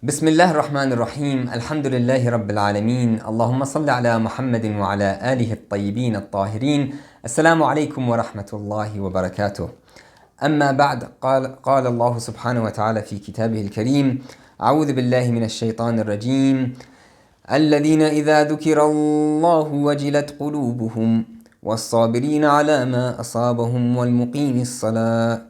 بسم الله الرحمن الرحيم الحمد لله رب العالمين اللهم صل على محمد وعلى آله الطيبين الطاهرين السلام عليكم ورحمة الله وبركاته أما بعد قال الله سبحانه وتعالى في كتابه الكريم أعوذ بالله من الشيطان الرجيم الذين إذا ذكر الله وجلت قلوبهم والصابرين على ما أصابهم والمقيم الصلاة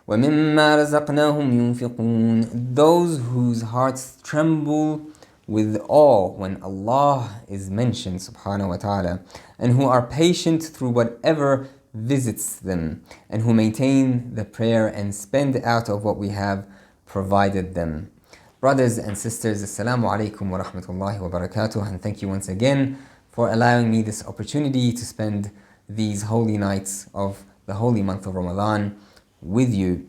وَمِمَّا رَزَقْنَاهُمْ يُنْفِقُونَ Those whose hearts tremble with awe when Allah is mentioned subhanahu wa ta'ala, and who are patient through whatever visits them, and who maintain the prayer and spend out of what we have provided them. Brothers and sisters, Assalamu alaikum wa rahmatullahi wa barakatuh, and thank you once again for allowing me this opportunity to spend these holy nights of the holy month of Ramadan with you.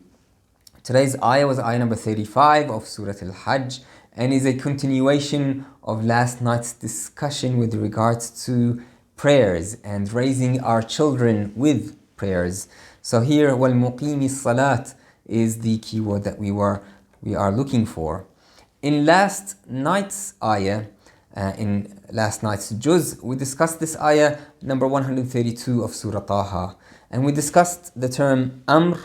Today's ayah was ayah number 35 of Surah Al-Hajj and is a continuation of last night's discussion with regards to prayers and raising our children with prayers. So here, وَالْمُقِيمِ الصَّلَاةِ is the keyword that we are looking for. In last night's ayah, in last night's juz, we discussed this ayah number 132 of Surah Taha, and we discussed the term amr,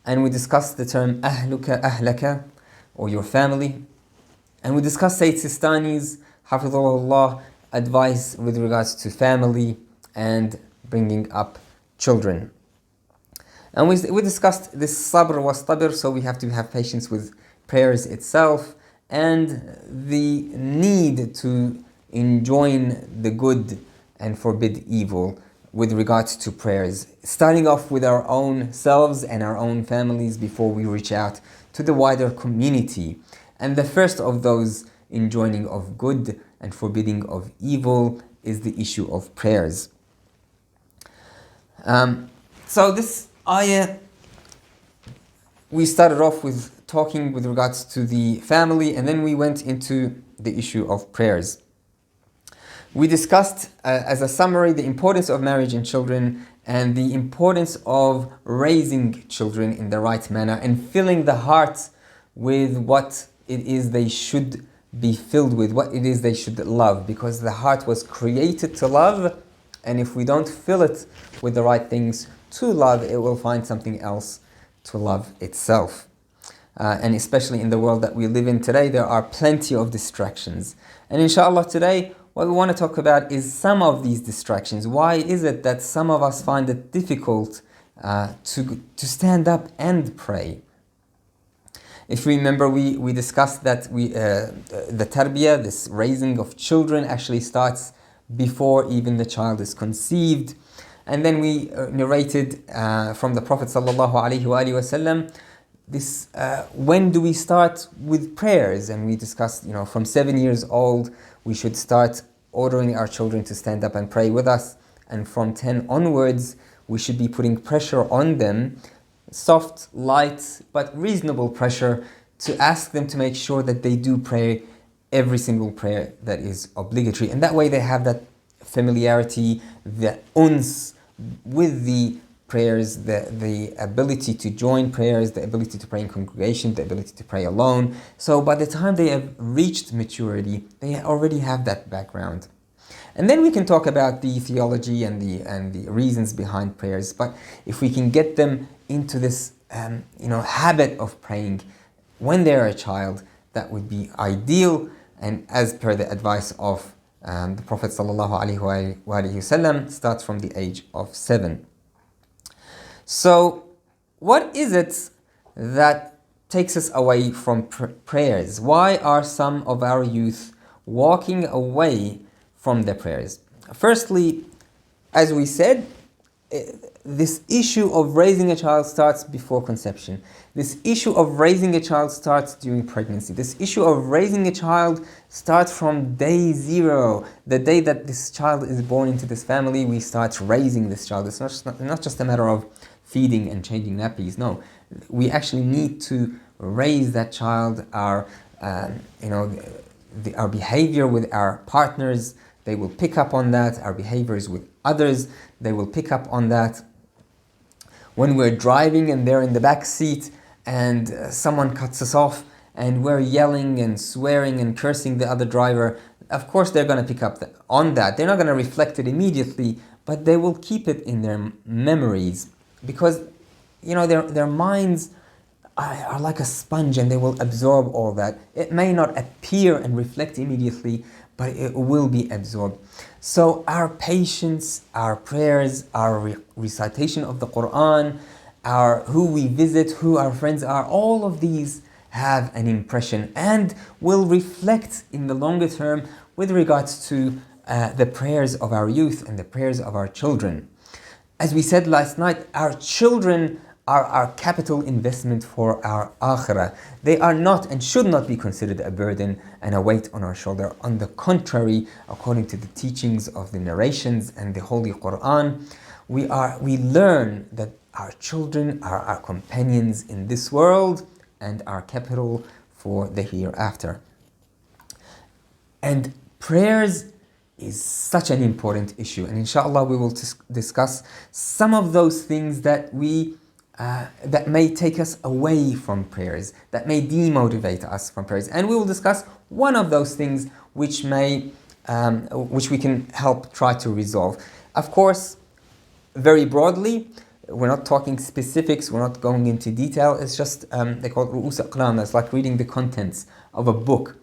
and we discussed the term ahluka, ahlaka, or your family. And we discussed Sayyid Sistani's, hafidhullah, advice with regards to family and bringing up children. And we discussed this sabr wa stabir, so we have to have patience with prayers itself and the need to enjoin the good and forbid evil with regards to prayers, starting off with our own selves and our own families before we reach out to the wider community. And the first of those enjoining of good and forbidding of evil is the issue of prayers. So this ayah, we started off with talking with regards to the family, and then we went into the issue of prayers. We discussed, as a summary, the importance of marriage and children and the importance of raising children in the right manner and filling the heart with what it is they should be filled with, what it is they should love, because the heart was created to love, and if we don't fill it with the right things to love, it will find something else to love itself. And especially in the world that we live in today, there are plenty of distractions. And inshallah today, what we want to talk about is some of these distractions. Why is it that some of us find it difficult to stand up and pray? If you remember, we discussed that the tarbiyah, this raising of children, actually starts before even the child is conceived. And then we narrated from the Prophet ﷺ this when do we start with prayers? And we discussed, from 7 years old, we should start ordering our children to stand up and pray with us. And from 10 onwards, we should be putting pressure on them, soft, light, but reasonable pressure, to ask them to make sure that they do pray every single prayer that is obligatory. And that way they have that familiarity, the uns with the prayers, the ability to join prayers, the ability to pray in congregation, the ability to pray alone. So by the time they have reached maturity, they already have that background. And then we can talk about the theology and the reasons behind prayers. But if we can get them into this habit of praying when they're a child, that would be ideal. And as per the advice of the Prophet ﷺ, starts from the age of 7. So, what is it that takes us away from prayers? Why are some of our youth walking away from their prayers? Firstly, as we said, this issue of raising a child starts before conception. This issue of raising a child starts during pregnancy. This issue of raising a child starts from day 0. The day that this child is born into this family, we start raising this child. It's not just a matter of feeding and changing nappies. No, we actually need to raise that child. Our behavior with our partners, they will pick up on that. Our behaviors with others, they will pick up on that. When we're driving and they're in the back seat and someone cuts us off and we're yelling and swearing and cursing the other driver, of course they're going to pick up on that. They're not going to reflect it immediately, but they will keep it in their memories, because their minds are like a sponge, and they will absorb all that. It may not appear and reflect immediately, but it will be absorbed. So our patience, our prayers, our recitation of the Quran, who we visit, who our friends are, all of these have an impression and will reflect in the longer term with regards to the prayers of our youth and the prayers of our children. As we said last night, our children are our capital investment for our akhirah. They are not and should not be considered a burden and a weight on our shoulder. On the contrary, according to the teachings of the narrations and the Holy Quran, we learn that our children are our companions in this world and our capital for the hereafter. And prayers is such an important issue, and inshallah we will discuss some of those things that that may take us away from prayers, that may demotivate us from prayers, and we will discuss one of those things which we can help try to resolve. Of course, very broadly, we're not talking specifics, we're not going into detail. It's just they call it ru'us aqlam. It's like reading the contents of a book.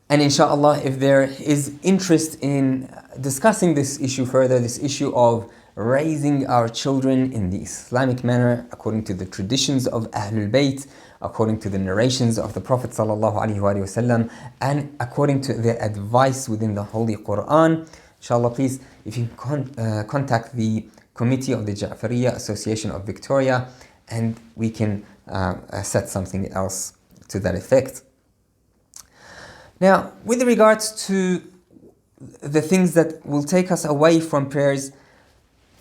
And inshallah, if there is interest in discussing this issue further, this issue of raising our children in the Islamic manner, according to the traditions of Ahlul Bayt, according to the narrations of the Prophet ﷺ, and according to the advice within the Holy Quran, inshallah, please, if you contact the committee of the Ja'fariyya Association of Victoria, and we can set something else to that effect. Now, with regards to the things that will take us away from prayers,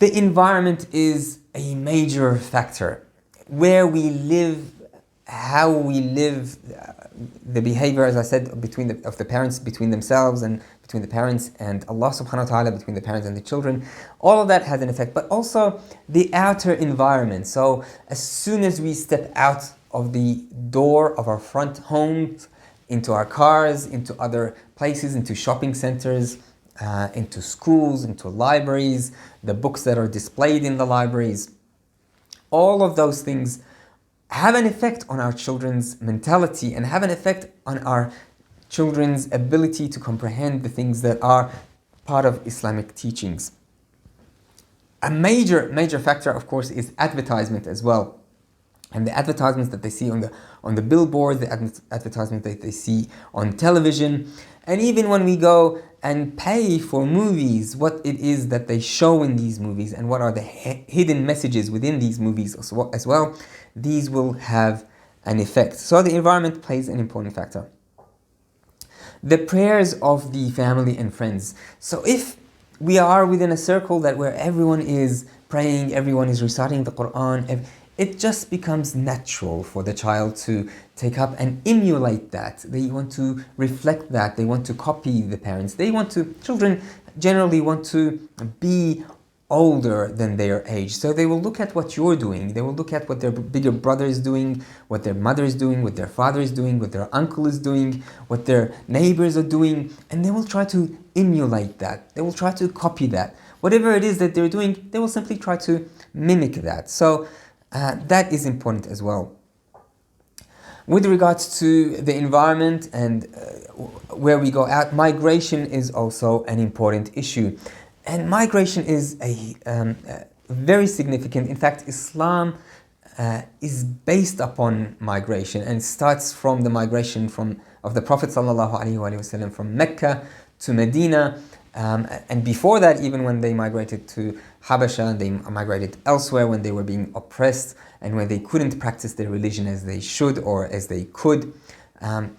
the environment is a major factor. Where we live, how we live, the behavior, as I said, of the parents between themselves and between the parents and Allah subhanahu wa ta'ala, between the parents and the children, all of that has an effect. But also the outer environment. So as soon as we step out of the door of our front homes, into our cars, into other places, into shopping centers, into schools, into libraries, the books that are displayed in the libraries, all of those things have an effect on our children's mentality and have an effect on our children's ability to comprehend the things that are part of Islamic teachings. A major factor, of course, is advertisement as well. And the advertisements that they see on the billboard, the advertisements that they see on television, and even when we go and pay for movies, what it is that they show in these movies and what are the hidden messages within these movies as well, these will have an effect. So the environment plays an important factor. The prayers of the family and friends. So if we are within a circle where everyone is praying, everyone is reciting the Quran, it just becomes natural for the child to take up and emulate that. They want to reflect that. They want to copy the parents. Children generally want to be older than their age. So they will look at what you're doing. They will look at what their bigger brother is doing, what their mother is doing, what their father is doing, what their uncle is doing, what their neighbors are doing, and they will try to emulate that. They will try to copy that. Whatever it is that they're doing, they will simply try to mimic that. So that is important as well. With regards to the environment and where we go out, migration is also an important issue. And migration is very significant. In fact, Islam is based upon migration and starts from the migration of the Prophet ﷺ from Mecca to Medina. And before that, even when they migrated to Habasha, they migrated elsewhere when they were being oppressed and when they couldn't practice their religion as they should or as they could.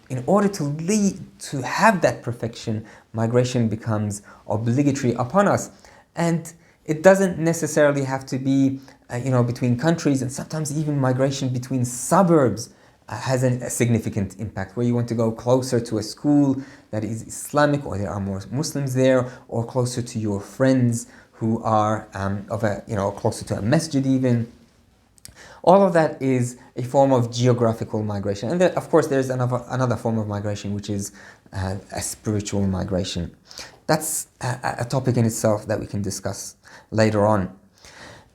In order to have that perfection, migration becomes obligatory upon us. And it doesn't necessarily have to be between countries, and sometimes even migration between suburbs has a significant impact, where you want to go closer to a school that is Islamic, or there are more Muslims there, or closer to your friends who are closer to a masjid even. All of that is a form of geographical migration. And of course, there's another form of migration, which is a spiritual migration. That's a topic in itself that we can discuss later on.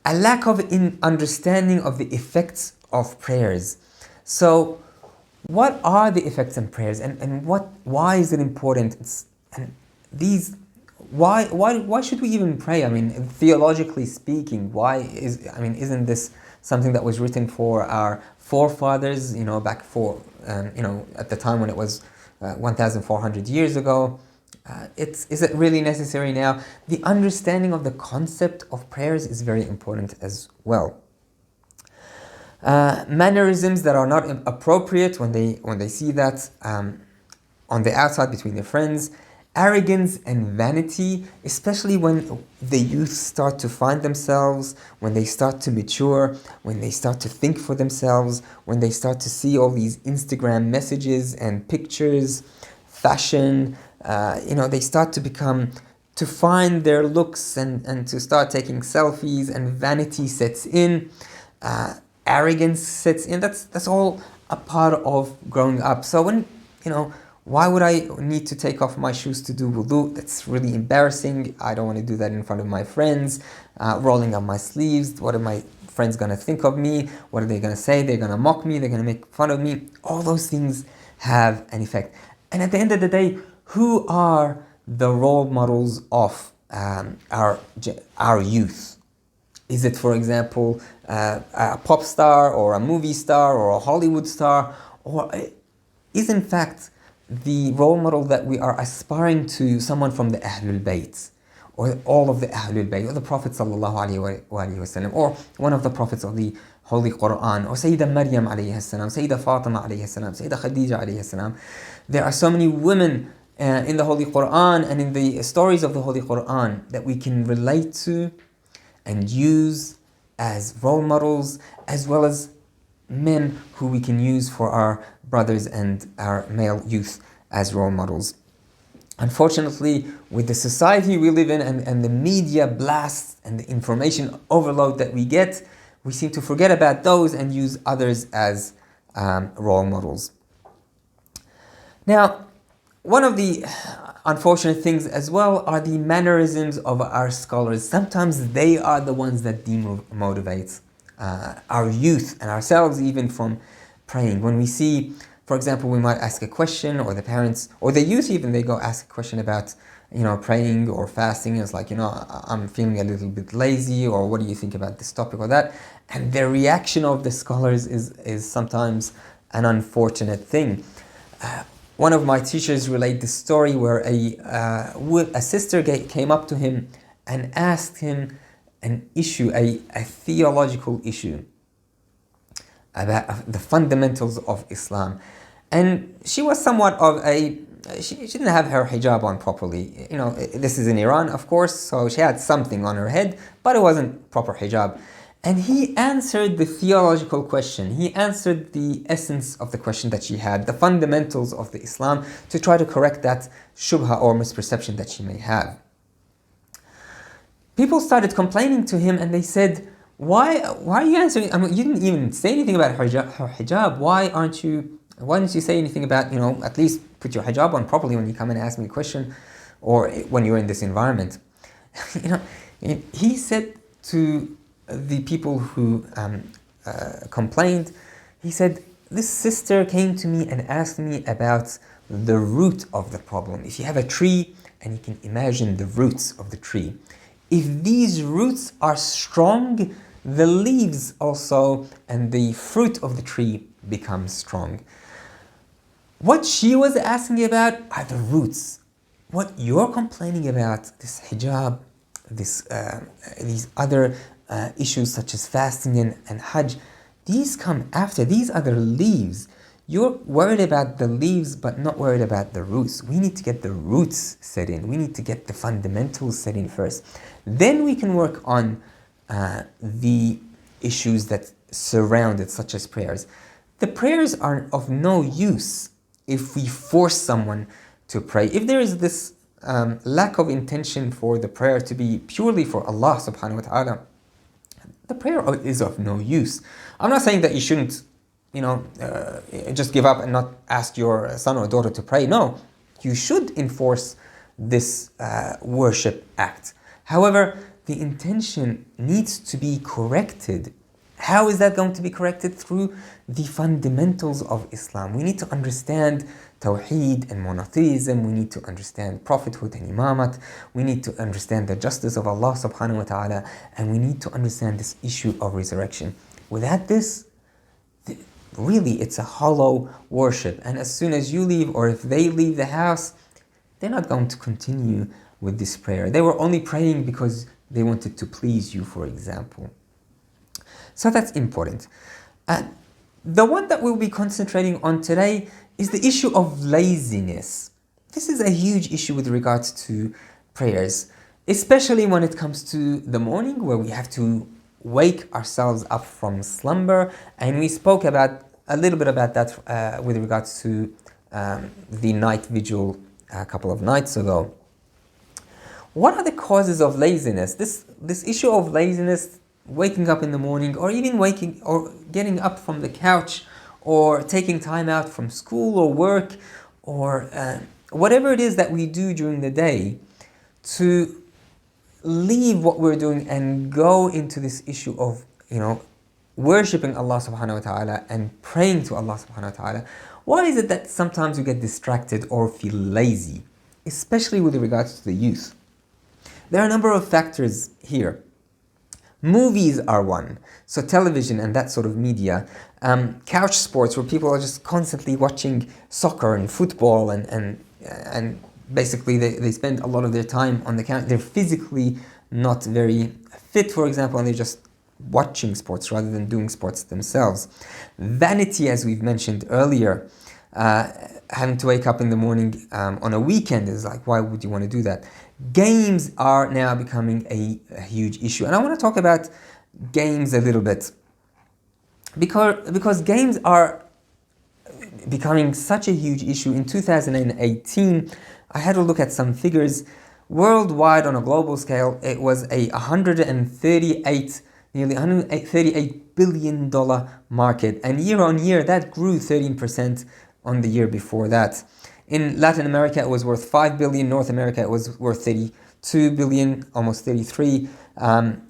A lack of understanding of the effects of prayers. So, what are the effects of prayers, and why is it important? Why should we even pray? I mean, theologically speaking, isn't this something that was written for our forefathers, back at the time when it was 1,400 years ago? Is it really necessary now? The understanding of the concept of prayers is very important as well. Mannerisms that are not appropriate when they see that on the outside between their friends. Arrogance and vanity, especially when the youth start to find themselves, when they start to mature, when they start to think for themselves, when they start to see all these Instagram messages and pictures, fashion, they start to find their looks and to start taking selfies, and vanity sets in, arrogance sets in. That's all a part of growing up. So when, why would I need to take off my shoes to do wudu? That's really embarrassing. I don't want to do that in front of my friends. Rolling up my sleeves. What are my friends going to think of me? What are they going to say? They're going to mock me. They're going to make fun of me. All those things have an effect. And at the end of the day, who are the role models of our youth? Is it, for example, a pop star or a movie star or a Hollywood star? Or is in fact the role model that we are aspiring to someone from the Ahlul Bayt, or all of the Ahlul Bayt, or the Prophet sallallahu alaihi wasallam, or one of the prophets of the Holy Quran, or Sayyidah Maryam alayhi salam, Sayyidah Fatima alayhi salam, Sayyidah Khadija alayhi salam. There are so many women in the Holy Quran and in the stories of the Holy Quran that we can relate to and use as role models, as well as men who we can use for our brothers and our male youth as role models. Unfortunately, with the society we live in and the media blasts and the information overload that we get, we seem to forget about those and use others as role models. Now, one of the unfortunate things as well are the mannerisms of our scholars. Sometimes they are the ones that demotivate our youth and ourselves even from praying. When we see, for example, we might ask a question, or the parents or the youth even, they go ask a question about praying or fasting. It's like, I'm feeling a little bit lazy, or what do you think about this topic or that? And the reaction of the scholars is sometimes an unfortunate thing. One of my teachers relayed this story where a sister came up to him and asked him an issue, a theological issue about the fundamentals of Islam. And she was somewhat of she didn't have her hijab on properly. This is in Iran, of course, so she had something on her head, but it wasn't proper hijab. And he answered the theological question. He answered the essence of the question that she had, the fundamentals of the Islam, to try to correct that shubha or misperception that she may have. People started complaining to him, and they said, why are you answering? I mean, you didn't even say anything about her hijab. Why didn't you say anything about, at least put your hijab on properly when you come and ask me a question, or when you're in this environment? He said to the people who complained, he said, this sister came to me and asked me about the root of the problem. If you have a tree and you can imagine the roots of the tree, if these roots are strong, the leaves also and the fruit of the tree become strong. What she was asking about are the roots. What you're complaining about, this hijab, these other issues such as fasting and hajj, these come after. These are the leaves. You're worried about the leaves but not worried about the roots. We need to get the roots set in. We need to get the fundamentals set in first. Then we can work on the issues that surround it, such as prayers. The prayers are of no use if we force someone to pray. If there is this lack of intention for the prayer to be purely for Allah subhanahu wa ta'ala, the prayer is of no use. I'm not saying that you shouldn't, just give up and not ask your son or daughter to pray. No, you should enforce this worship act. However, the intention needs to be corrected. How is that going to be corrected? Through the fundamentals of Islam. We need to understand Tawheed and monotheism. We need to understand prophethood and imamat. We need to understand the justice of Allah subhanahu wa ta'ala. And we need to understand this issue of resurrection. Without this, really it's a hollow worship. And as soon as you leave, or if they leave the house, they're not going to continue with this prayer. They were only praying because they wanted to please you, for example. So that's important. The one that we'll be concentrating on today is the issue of laziness. This is a huge issue with regards to prayers, especially when it comes to the morning, where we have to wake ourselves up from slumber. And we spoke about a little bit about that with regards to the night vigil a couple of nights ago. What are the causes of laziness? This issue of laziness, waking up in the morning, or even waking or getting up from the couch, or taking time out from school or work, or whatever it is that we do during the day, to leave what we're doing and go into this issue of, worshipping Allah subhanahu wa ta'ala and praying to Allah subhanahu wa ta'ala. Why is it that sometimes we get distracted or feel lazy, especially with regards to the youth? There are a number of factors here. Movies are one. So television and that sort of media. Couch sports, where people are just constantly watching soccer and football, and basically they spend a lot of their time on the couch. They're physically not very fit, for example, and they're just watching sports rather than doing sports themselves. Vanity, as we've mentioned earlier, having to wake up in the morning on a weekend is like, why would you want to do that? Games are now becoming a huge issue. And I want to talk about games a little bit. Because games are becoming such a huge issue. In 2018, I had a look at some figures. Worldwide, on a global scale, it was a nearly $138 billion market. And year on year, that grew 13% on the year before that. In Latin America, it was worth 5 billion. North America, it was worth 32 billion, almost 33.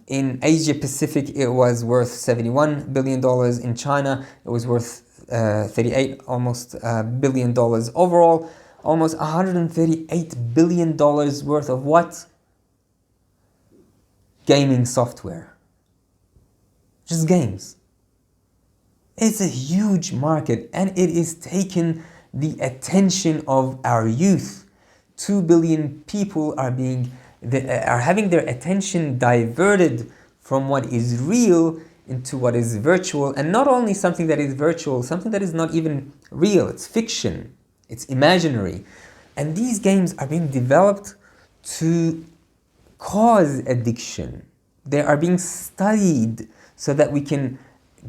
In Asia Pacific, it was worth $71 billion. In China, it was worth 38 almost billion dollars. Overall, almost $138 billion worth of what? Gaming software. Just games. It's a huge market, and it is taken the attention of our youth. 2 billion people are having their attention diverted from what is real into what is virtual, and not only something that is virtual, something that is not even real. It's fiction, it's imaginary. And these games are being developed to cause addiction. They are being studied so that we can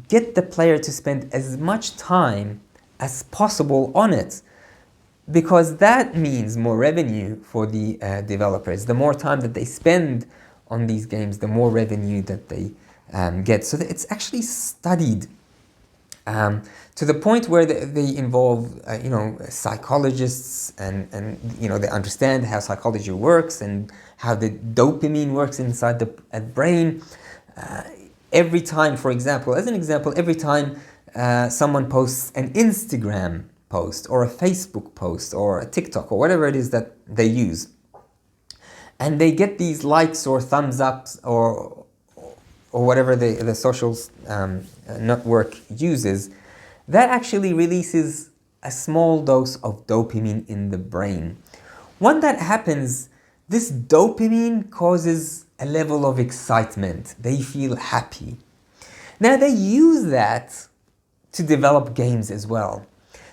get the player to spend as much time as possible on it, because that means more revenue for the developers. The more time that they spend on these games, the more revenue that they get. So it's actually studied to the point where they involve psychologists, and they understand how psychology works and how the dopamine works inside the brain. Every time, for example, every time someone posts an Instagram post or a Facebook post or a TikTok or whatever it is that they use, and they get these likes or thumbs ups or whatever the social network uses, that actually releases a small dose of dopamine in the brain. When that happens, this dopamine causes a level of excitement. They feel happy. Now they use that to develop games as well.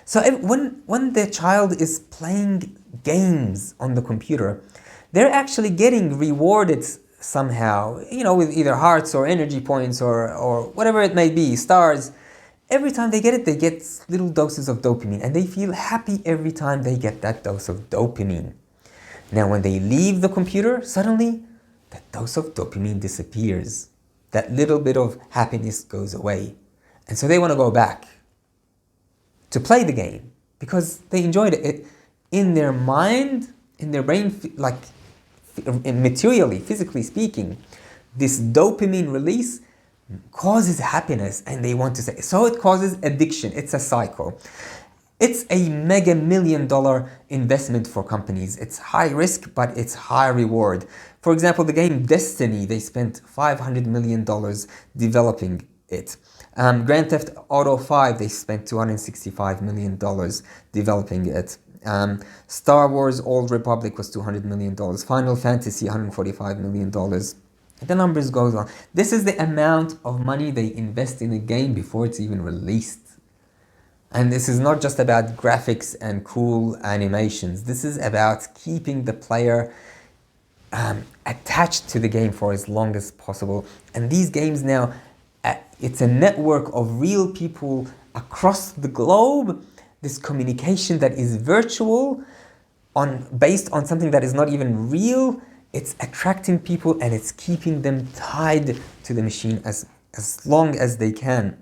So when the child is playing games on the computer, they're actually getting rewarded somehow, with either hearts or energy points or whatever it may be, stars. Every time they get it, they get little doses of dopamine, and they feel happy every time they get that dose of dopamine. Now when they leave the computer, suddenly that dose of dopamine disappears. that little bit of happiness goes away. And so they want to go back to play the game because they enjoyed it. In their mind, in their brain, like materially, physically speaking, this dopamine release causes happiness and they want to say, so it causes addiction. It's a cycle. It's a mega $1 million investment for companies. It's high risk, but it's high reward. For example, the game Destiny, they spent $500 million developing it. Grand Theft Auto 5, they spent $265 million developing it. Star Wars Old Republic was $200 million. Final Fantasy, $145 million. The numbers goes on. This is the amount of money they invest in a game before it's even released. And this is not just about graphics and cool animations. This is about keeping the player attached to the game for as long as possible. And these games now, it's a network of real people across the globe. This communication that is virtual, based on something that is not even real. It's attracting people and it's keeping them tied to the machine as long as they can.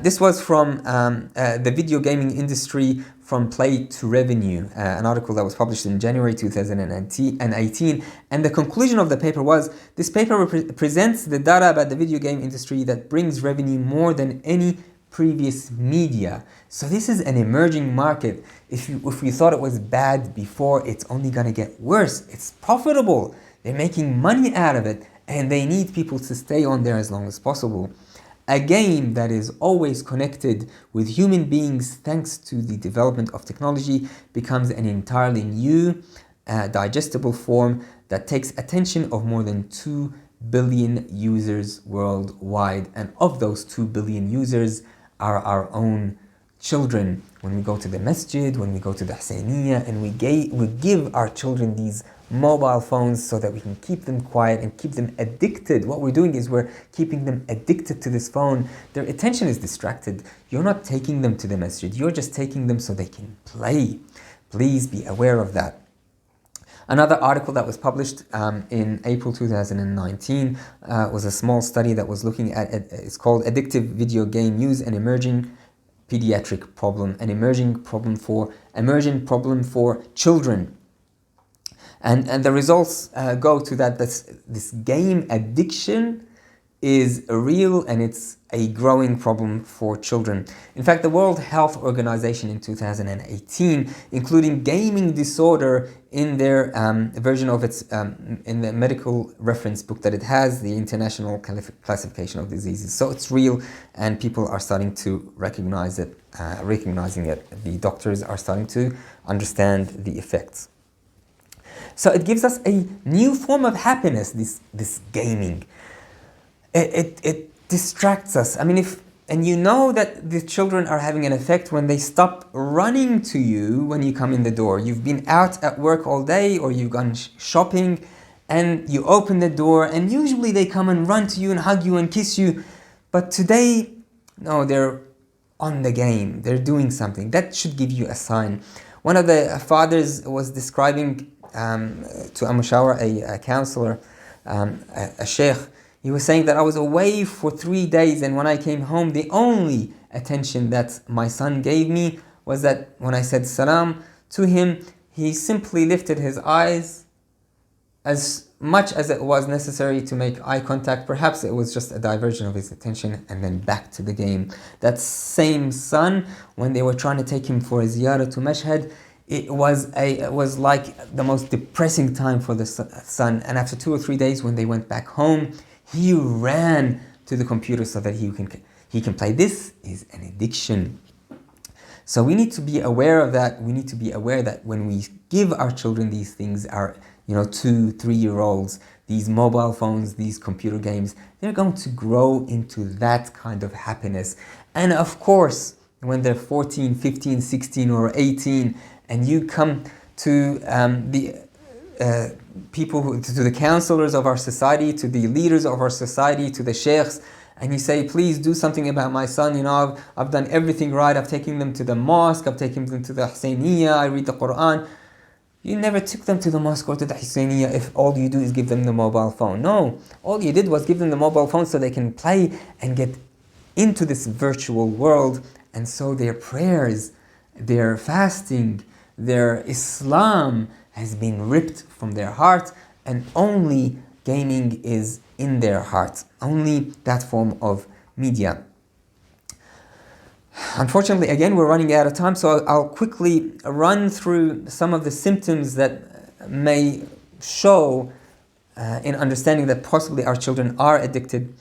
This was from the video gaming industry from play to revenue, an article that was published in January 2018. And the conclusion of the paper was, this paper presents the data about the video game industry that brings revenue more than any previous media. So this is an emerging market. If we thought it was bad before, it's only going to get worse. It's profitable. They're making money out of it and they need people to stay on there as long as possible. A game that is always connected with human beings thanks to the development of technology becomes an entirely new, digestible form that takes attention of more than 2 billion users worldwide. And of those 2 billion users are our own children. When we go to the masjid, when we go to the Husseiniya, and we give our children these mobile phones so that we can keep them quiet and keep them addicted. What we're doing is we're keeping them addicted to this phone. Their attention is distracted. You're not taking them to the masjid. You're just taking them so they can play. Please be aware of that. Another article that was published in April 2019 was a small study that was looking at, it's called Addictive Video Game Use, an Emerging Pediatric Problem, an emerging problem for children. And the results go to that this game addiction is real and it's a growing problem for children. In fact, the World Health Organization in 2018, including gaming disorder in their version of its, in the medical reference book that it has, the International Classification of Diseases. So it's real and people are starting to recognizing it. The doctors are starting to understand the effects. So it gives us a new form of happiness, this gaming. It distracts us. I mean, and you know that the children are having an effect when they stop running to you when you come in the door. You've been out at work all day or you've gone shopping and you open the door and usually they come and run to you and hug you and kiss you. But today, no, they're on the game. They're doing something. That should give you a sign. One of the fathers was describing to a mushawar, a counselor, a sheikh. He was saying that I was away for 3 days and when I came home, the only attention that my son gave me was that when I said salam to him, he simply lifted his eyes as much as it was necessary to make eye contact. Perhaps it was just a diversion of his attention and then back to the game. That same son, when they were trying to take him for a ziyarah to Mashhad, it was like the most depressing time for the son. And after 2 or 3 days, when they went back home, he ran to the computer so that he can play. This is an addiction. So we need to be aware of that. We need to be aware that when we give our children these things, our 2, 3-year-olds, these mobile phones, these computer games, they're going to grow into that kind of happiness. And of course, when they're 14, 15, 16, or 18, and you come to the people, to the counselors of our society, to the leaders of our society, to the sheikhs, and you say, please do something about my son, I've done everything right, I've taken them to the mosque, I've taken them to the Husseiniya, I read the Quran. You never took them to the mosque or to the Husseiniya if all you do is give them the mobile phone. No, all you did was give them the mobile phone so they can play and get into this virtual world. And so their prayers, their fasting, their Islam has been ripped from their heart, and only gaming is in their heart. Only that form of media. Unfortunately, again, we're running out of time, so I'll quickly run through some of the symptoms that may show in understanding that possibly our children are addicted.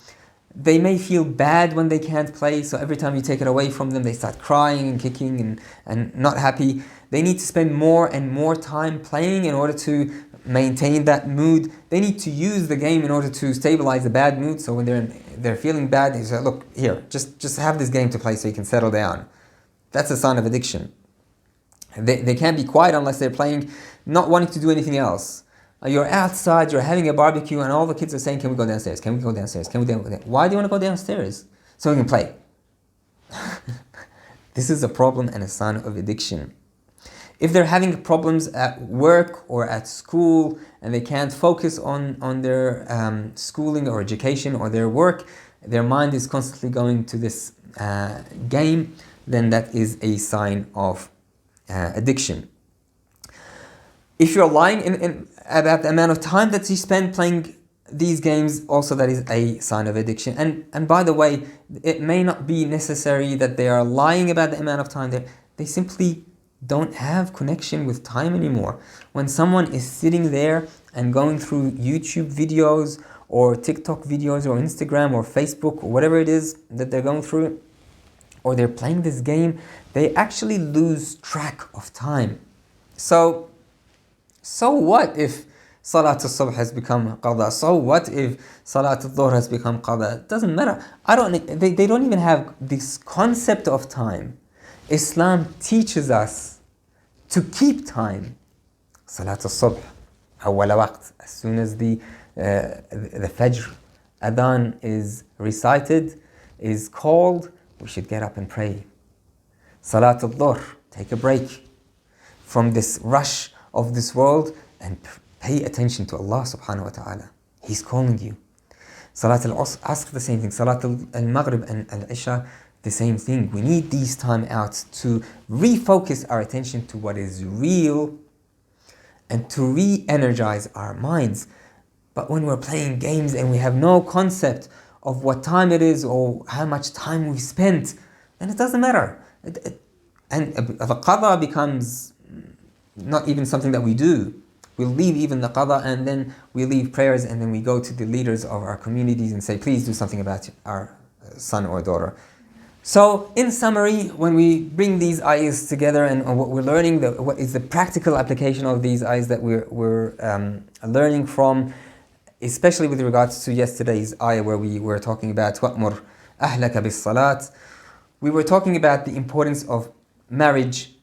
They may feel bad when they can't play, so every time you take it away from them, they start crying and kicking and not happy. They need to spend more and more time playing in order to maintain that mood. They need to use the game in order to stabilize the bad mood. So when they're feeling bad, they say, look, here, just have this game to play so you can settle down. That's a sign of addiction. They can't be quiet unless they're playing, not wanting to do anything else. You're outside, you're having a barbecue, and all the kids are saying, can we go downstairs? Can we go downstairs? Can we go downstairs? Why do you want to go downstairs? So we can play. This is a problem and a sign of addiction. If they're having problems at work or at school and they can't focus on their schooling or education or their work, their mind is constantly going to this game, then that is a sign of addiction. If you're lying about the amount of time that you spend playing these games, also that is a sign of addiction. And by the way, it may not be necessary that they are lying about the amount of time they simply don't have connection with time anymore. When someone is sitting there and going through YouTube videos or TikTok videos or Instagram or Facebook or whatever it is that they're going through, or they're playing this game, they actually lose track of time. So what if Salat al-Subh has become Qada? So what if Salat al-Dhuhr has become Qada? It doesn't matter. They don't even have this concept of time. Islam teaches us to keep time. Salat al-Subh, awwal waqt. As soon as the Fajr Adhan is recited, is called, we should get up and pray. Salat al-Dhuhr, take a break from this rush of this world and pay attention to Allah subhanahu wa ta'ala. He's calling you. Salat al-Asr, the same thing. Salat al-Maghrib and al-Isha, the same thing. We need these time out to refocus our attention to what is real and to re-energize our minds. But when we're playing games and we have no concept of what time it is or how much time we've spent, then it doesn't matter. And the qada becomes not even something that we do. We'll leave even the qada, and then we leave prayers, and then we go to the leaders of our communities and say, please do something about our son or daughter. So in summary, when we bring these ayahs together and what we're learning, what is the practical application of these ayahs that we're learning from, especially with regards to yesterday's ayah where we were talking about وَأْمُرْ أَهْلَكَ بِالصَّلَاةِ. We were talking about the importance of marriage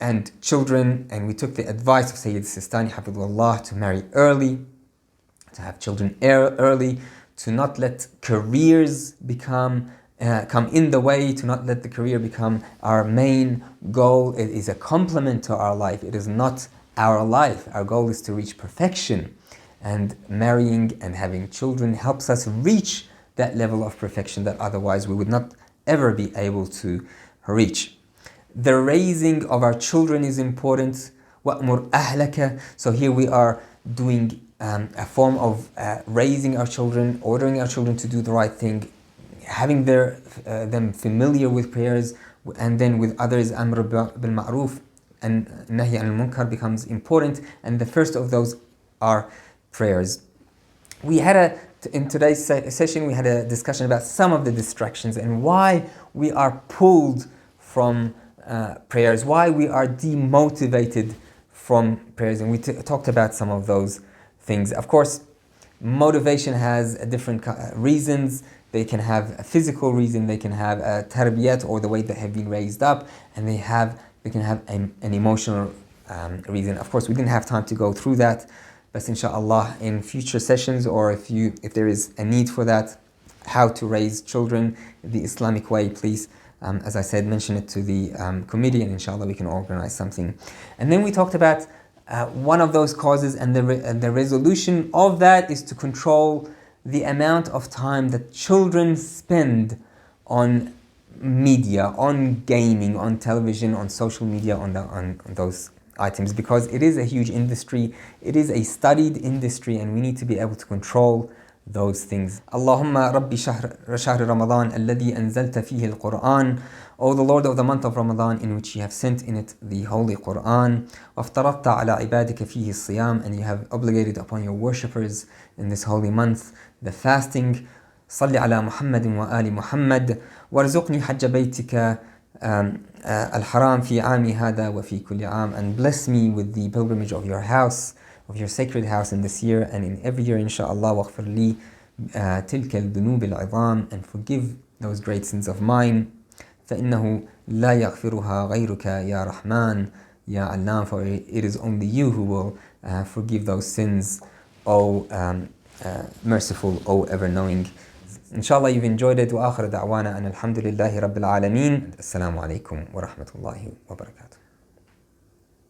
and children, and we took the advice of Sayyid Sistani Hafidhullah to marry early, to have children early, to not let careers come in the way, to not let the career become our main goal. It is a complement to our life. It is not our life. Our goal is to reach perfection, and marrying and having children helps us reach that level of perfection that otherwise we would not ever be able to reach. The raising of our children is important. وَأْمُرْ أَهْلَكَ. So here we are doing a form of raising our children, ordering our children to do the right thing, having them familiar with prayers, and then with others, Amr bil Ma'ruf and Nahy al Munkar becomes important, and the first of those are prayers. In today's session, we had a discussion about some of the distractions and why we are pulled from prayers, why we are demotivated from prayers, and we talked about some of those things. Of course, motivation has different reasons. They can have a physical reason, they can have a tarbiyat, or the way they have been raised up, and they can have an emotional reason. Of course, we didn't have time to go through that, but inshallah in future sessions, or if there is a need for that, how to raise children the Islamic way, please, as I said, mention it to the committee, and inshallah we can organize something. And then we talked about One of those causes and the resolution of that is to control the amount of time that children spend on media, on gaming, on television, on social media, on those items, because it is a huge industry, it is a studied industry, and we need to be able to control those things. Allahumma Rabbi shahr Ramadan alladhi anzalta fihi al-Quran. O the Lord of the month of Ramadan, in which you have sent in it the Holy Quran. وَافْتَرَضْتَ عَلَى عِبَادِكَ فِيهِ الصِّيَامِ, and you have obligated upon your worshippers in this holy month the fasting. صل على محمد وآل محمد وارزقني حج بيتك الحرام في عامي هذا وفي كل عام, and bless me with the pilgrimage of your house, of your sacred house, in this year and in every year, inshallah. واغفر لي تلك الذنوب العظام, and forgive those great sins of mine. فإنه لا يغفرها غيرك يا رحمن يا علام, for it is only you who will forgive those sins, O merciful, O ever knowing. Inshallah you've enjoyed it. وآخر دعوانا أن الحمد لله رب العالمين. السلام عليكم ورحمة الله وبركاته.